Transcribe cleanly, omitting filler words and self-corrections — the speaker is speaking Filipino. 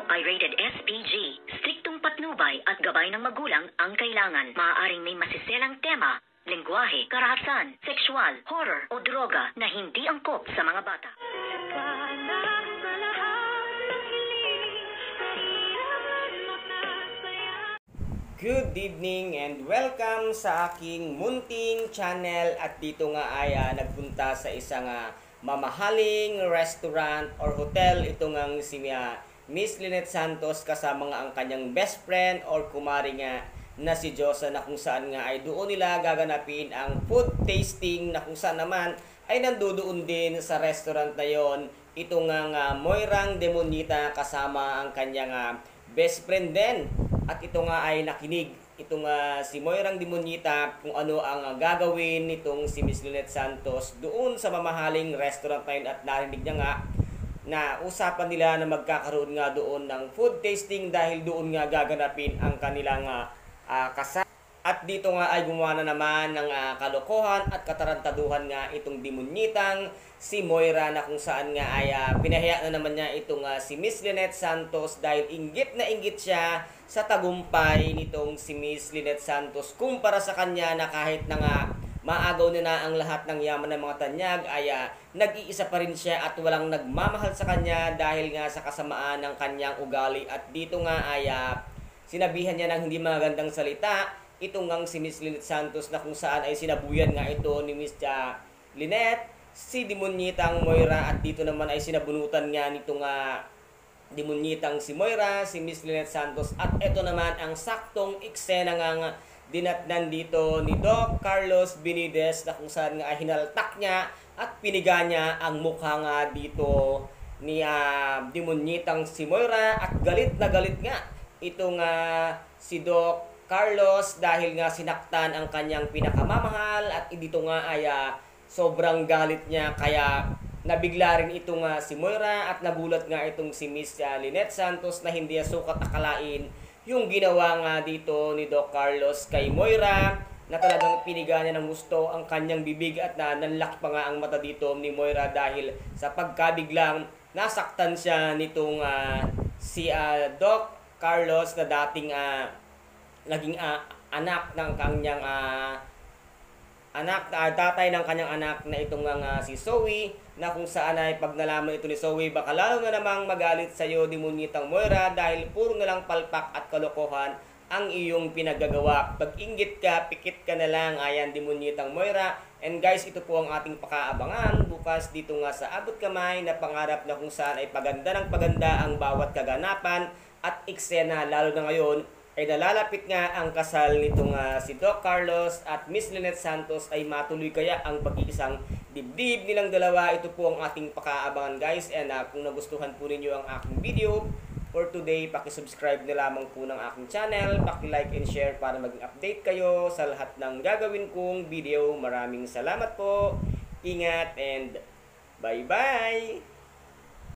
ay rated SPG. Striktong patnubay at gabay ng magulang ang kailangan. Maaaring may masiselang tema, lengguwahe, karahasan, sexual, horror o droga na hindi angkop sa mga bata. Good evening and welcome sa aking munting channel. At dito nga ay nagpunta sa isang mamahaling restaurant or hotel. Ito nga si Miss Lynette Santos kasama nga ang kanyang best friend or kumari nga na si Josa, na kung saan nga ay doon nila gaganapin ang food tasting, na kung saan naman ay nandoon din sa restaurant na yon ito nga Moirang Demonita kasama ang kanyang best friend din. At ito nga ay nakinig itong si Moirang Demonita kung ano ang gagawin nitong si Miss Lynette Santos doon sa mamahaling restaurant na yun. At narinig niya nga na usapan nila na magkakaroon nga doon ng food tasting dahil doon nga gaganapin ang kanilang kasal. At dito nga ay gumawa na naman ng kalokohan at katarantaduhan nga itong demonitang si Moira, na kung saan nga ay pinahiya na naman niya itong si Miss Lynette Santos dahil inggit na inggit siya sa tagumpay nitong si Miss Lynette Santos kumpara sa kanya, na kahit na nga maagaw na ang lahat ng yaman ng mga tanyag ay nag-iisa pa rin siya at walang nagmamahal sa kanya dahil nga sa kasamaan ng kanyang ugali. At dito nga ay sinabihan niya ng hindi magandang salita itong ngang si Miss Lynette Santos, na kung saan ay sinabuyan nga ito ni Miss Lynette si demonyitang Moira. At dito naman ay sinabunutan nga nitong demonyitang si Moira si Miss Lynette Santos. At ito naman ang saktong eksena nga dinatnan dito ni Doc Carlos Benitez, na kung saan nga hinaltak niya at piniga niya ang mukha nga dito ni demonyitang si Moira. At galit na galit nga itong si Doc Carlos dahil nga sinaktan ang kanyang pinakamamahal. At dito nga ay sobrang galit niya, kaya nabigla rin itong si Moira at nagulat nga itong si Miss Lynette Santos na hindi sukat akalain yung ginawa nga dito ni Doc Carlos kay Moira, na talagang piniga niya ng gusto ang kanyang bibig at nanlaki pa nga ang mata dito ni Moira dahil sa pagkabiglang nasaktan siya nitong si Doc Carlos na dating naging anak ng kanyang tatay ng kanyang anak na itong si Zoe, na kung saan ay pag nalaman ito ni Zoe baka lalo na namang magalit sa iyo demonyitang Moira dahil puro na lang palpak at kalokohan ang iyong pinagagawa. Pag inggit ka, pikit ka na lang, ayan demonyitang Moira. And guys, ito po ang ating pakaabangan bukas dito nga sa Abot Kamay na pangarap, na kung saan ay paganda ng paganda ang bawat kaganapan at eksena, lalo na ngayon ay nalalapit nga ang kasal nitong si Doc Carlos at Miss Lynette Santos. Ay matuloy kaya ang pag-iisang dibdib nilang dalawa? Ito po ang ating pakaabangan guys. And kung nagustuhan po ninyo ang aking video for today, paki-subscribe na lamang po ng aking channel, paki-like and share para maging update kayo sa lahat ng gagawin kong video. Maraming salamat po, ingat and bye bye!